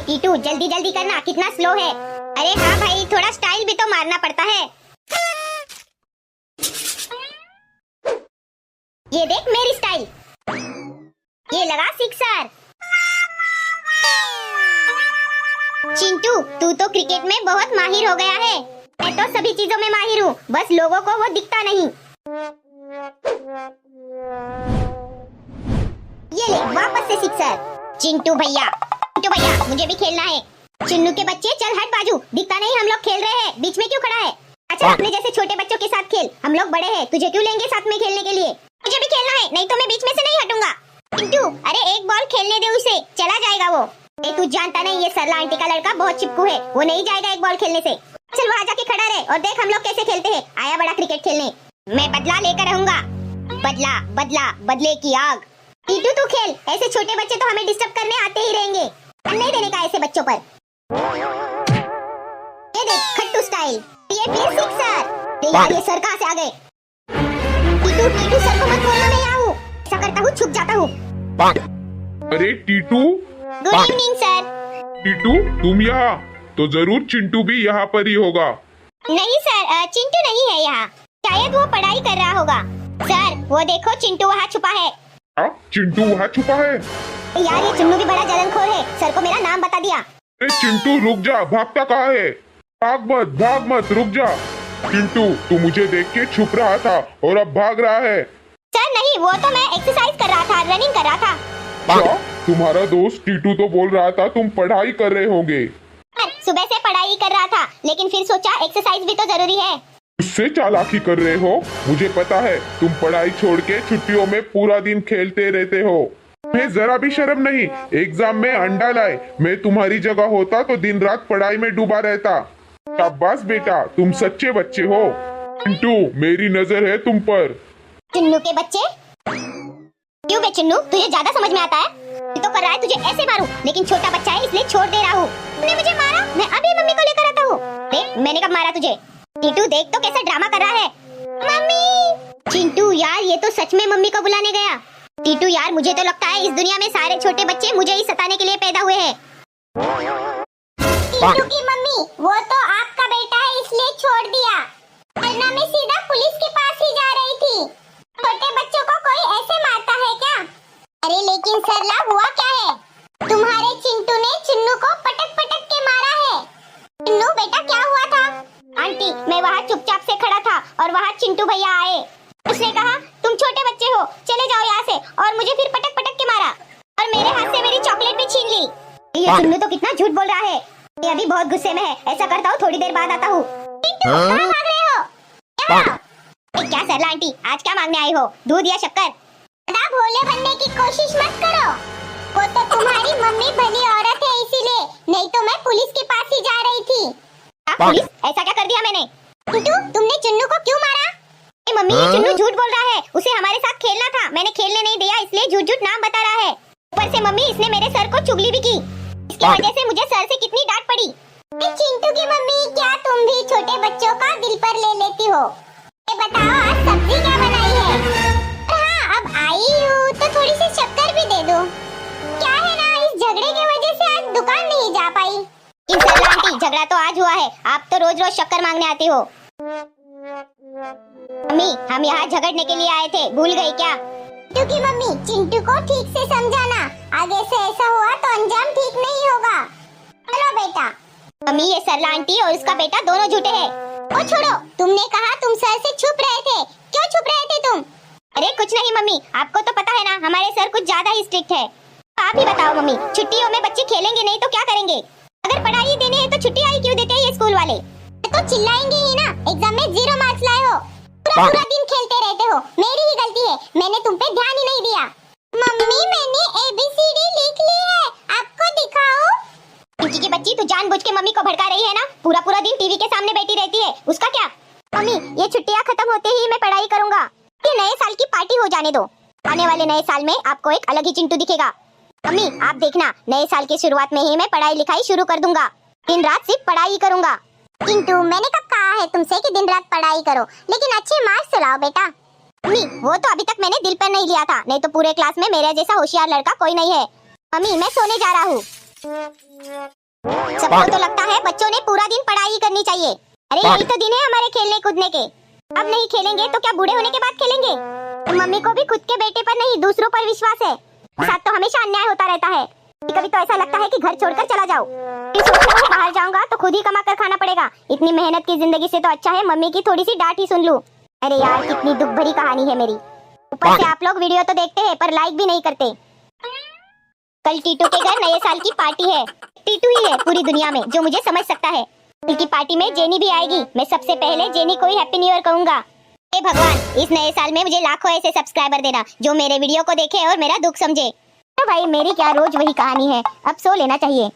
टीटू जल्दी जल्दी करना, कितना स्लो है। अरे हाँ भाई, थोड़ा स्टाइल भी तो मारना पड़ता है। ये देख मेरी स्टाइल, ये लगा सिक्सर। चिंटू तू तो क्रिकेट में बहुत माहिर हो गया है। मैं तो सभी चीजों में माहिर हूँ, बस लोगों को वो दिखता नहीं। ये ले वापस से सिक्सर। चिंटू भैया मुझे भी खेलना है। चिन्नू के बच्चे चल हट बाजू, दिखता नहीं हम लोग खेल रहे हैं, बीच में क्यों खड़ा है? अच्छा अपने जैसे छोटे बच्चों के साथ खेल, हम लोग बड़े हैं, तुझे क्यों लेंगे साथ में खेलने के लिए? मुझे भी खेलना है, नहीं तो मैं बीच में से नहीं हटूंगा। चिंटू अरे एक बॉल खेलने दे उसे, चला जाएगा वो। तू जानता नहीं ये सरला आंटी का लड़का बहुत चिपकू है, वो नहीं जाएगा एक बॉल खेलने से। चल वहाँ जाके खड़ा रहे और देख हम लोग कैसे खेलते हैं। आया बड़ा क्रिकेट खेलने, मैं बदला लेकर रहूंगा। बदले की आग। टीटू तू खेल, ऐसे छोटे बच्चे तो हमें डिस्टर्ब करने आते ही रहेंगे, नहीं देने का ऐसे बच्चों पर। ये देख खट्टू स्टाइल, ये फिर सिक्सर। यार ये सर कहाँ से आ गए? टीटू सर को मत बोलना, मैं यहाँ हूँ। ऐसा करता हूँ छुप जाता हूँ। अरे Titu. Good evening sir. Titu तुम यहाँ, तो जरूर चिंटू भी यहाँ पर ही होगा। नहीं सर, चिंटू नहीं है यहाँ, शायद वो पढ़ाई कर रहा होगा। सर वो देखो चिंटू वहाँ छुपा है। चिंटू वहाँ छुपा है? यार ये चिन्नू भी बड़ा जलनखोर है, सर को मेरा नाम बता दिया। चिंटू रुक जा, भागता कहाँ है? भाग मत रुक जा। चिंटू तू मुझे देख के छुप रहा था और अब भाग रहा है। सर नहीं, वो तो मैं एक्सरसाइज कर रहा था, रनिंग कर रहा था। क्या? तुम्हारा दोस्त टीटू तो बोल रहा था तुम पढ़ाई कर रहे होगे। सुबह से पढ़ाई कर रहा था, लेकिन फिर सोचा एक्सरसाइज भी तो जरूरी है। उससे चालाकी कर रहे हो, मुझे पता है। तुम पढ़ाई छोड़ के छुट्टियों में पूरा दिन खेलते रहते हो। मैं जरा भी शर्म नहीं, एग्जाम में अंडा लाए। मैं तुम्हारी जगह होता तो दिन रात पढ़ाई में डूबा रहता। शाबाश बेटा, तुम सच्चे बच्चे हो। चिंटू मेरी नजर है तुम पर। चिन्नू के बच्चे? क्यों बे चिन्नू, तुझे ज्यादा समझ में आता है? तो कर रहा है तुझे ऐसे मारूं, लेकिन छोटा बच्चा है इसलिए छोड़ दे रहा हूँ। तूने मुझे मारा, मैं अभी मम्मी को लेकर आता हूँ। देख मैंने कब मारा तुझे? टीटू देख तो कैसा ड्रामा कर रहा है। मम्मी। चिंटू यार ये तो सच में मम्मी को बुलाने गया। टीटू यार मुझे तो लगता है इस दुनिया में सारे छोटे बच्चे मुझे ही सताने के लिए पैदा हुए हैं। टीटू की मम्मी, वो तो आपका बेटा है इसलिए छोड़ दिया, वरना मैं सीधा पुलिस के पास ही जा रही थी। छोटे बच्चों को कोई ऐसे मारता है क्या? अरे लेकिन सरला हुआ क्या है? तुम्हारे चिंटू ने चिन्नू को पटक के मारा है। चिन्नू बेटा क्या हुआ था? आंटी मैं वहाँ चुपचाप से खड़ा था और वहाँ चिंटू भैया आए। उसने कहा तुम छोटे बच्चे हो, चले जाओ यहाँ से, और मुझे फिर पटक के मारा और मेरे हाथ से मेरी चॉकलेट भी छीन ली। ये चिन्नू तो कितना झूठ बोल रहा है। ये अभी बहुत गुस्से में है, ऐसा करता हूँ थोड़ी देर बाद आता हूँ। कहाँ भाग रहे हो? क्या सरला आंटी, आज क्या मांगने आई हो? दूध या शक्कर? भोले बनने की कोशिश मत करो, वो तो तुम्हारी मम्मी भली औरत है इसीलिए, नहीं तो मैं पुलिस के पास ही जा रही थी। पुलिस? ऐसा क्या कर दिया मैंने? टीटू तुमने चिन्नू को क्यों मारा? मम्मी ये चिन्नू झूठ बोल रहा है, उसे हमारे साथ खेलना था, मैंने खेलने नहीं दिया इसलिए झूठ नाम बता रहा है। ऊपर से मम्मी इसने मेरे सर को चुगली भी की, इसकी वजह से मुझे सर से कितनी डांट पड़ी। चिंटू की मम्मी क्या तुम भी छोटे बच्चों का दिल पर ले लेती हो? ये बताओ आज सब्जी क्या बनाई है? हाँ अब आई हूँ तो थोड़ी सी शक्कर भी दे दो। क्या है ना, इस झगड़े की वजह से आज दुकान नहीं जा पाई। सरला आंटी झगड़ा तो आज हुआ है, आप तो रोज शक्कर मांगने आती हो। मम्मी हम यहाँ झगड़ने के लिए आए थे, भूल गई क्या? क्योंकि मम्मी चिंटू को ठीक से समझाना, आगे से ऐसा हुआ तो अंजाम ठीक नहीं होगा। चलो बेटा। मम्मी ये सरला आंटी और उसका बेटा दोनों झूठे हैं। ओ छोड़ो, तुमने कहा तुम सर से छुप रहे थे, क्यों छुप रहे थे तुम? अरे कुछ नहीं मम्मी, आपको तो पता है ना हमारे सर कुछ ज्यादा ही स्ट्रिक्ट है। आप ही बताओ मम्मी, छुट्टियों में बच्चे खेलेंगे नहीं तो क्या करेंगे? अगर पढ़ाई देनी है तो छुट्टी आई क्यों देते हैं ये स्कूल वाले? तो चिल्लाएंगे ही ना, एग्जाम में 0 मार्क्स लाए हो, पूरा दिन खेलते रहते हो। मेरी ही गलती है, मैंने तुम पे ध्यान ही नहीं दिया। मम्मी मैंने ABCD लिख ली है, आपको दिखाऊं? पिंकी की बच्ची तू जानबूझ के मम्मी को भड़का रही है ना, पूरा दिन टीवी के सामने बैठी रहती है, उसका क्या? मम्मी ये छुट्टियां खत्म होते ही मैं पढ़ाई करूंगा, ये नए साल की पार्टी हो जाने दो। आने वाले नए साल में आपको एक अलग ही चिंटू दिखेगा। मम्मी आप देखना, नए साल की शुरुआत में ही मैं पढ़ाई लिखाई शुरू कर दूंगा, दिन रात सिर्फ पढ़ाई करूंगा। चिंटू मैंने कब कहा है तुमसे कि दिन रात पढ़ाई करो, लेकिन अच्छे मार्क्स से लाओ बेटा। मम्मी वो तो अभी तक मैंने दिल पर नहीं लिया था, नहीं तो पूरे क्लास में मेरे जैसा होशियार लड़का कोई नहीं है। मम्मी मैं सोने जा रहा हूँ। सबको तो लगता है बच्चों ने पूरा दिन पढ़ाई करनी चाहिए। अरे यही तो दिन है हमारे खेलने कूदने के। अब नहीं खेलेंगे तो क्या बूढ़े होने के बाद खेलेंगे? मम्मी को भी खुद के बेटे पर नहीं दूसरों पर विश्वास है। साथ तो हमेशा अन्याय होता रहता है। कभी तो ऐसा लगता है कि घर छोड़कर चला जाओ। बाहर जाऊंगा तो खुद ही कमा कर खाना पड़ेगा। इतनी मेहनत की जिंदगी से तो अच्छा है मम्मी की थोड़ी सी डांट ही सुन लूं। अरे यार कितनी दुख भरी कहानी है मेरी। ऊपर से आप लोग वीडियो तो देखते हैं पर लाइक भी नहीं करते। कल टीटू के घर नए साल की पार्टी है। टीटू ही है पूरी दुनिया में जो मुझे समझ सकता है। उनकी पार्टी में जेनी भी आएगी। मैं सबसे पहले जेनी को ही हैप्पी न्यू ईयर कहूंगा। हे भगवान इस नए साल में मुझे लाखों ऐसे सब्सक्राइबर देना जो मेरे वीडियो को देखे और मेरा दुख समझे। तो भाई मेरी क्या रोज वही कहानी है। अब सो लेना चाहिए।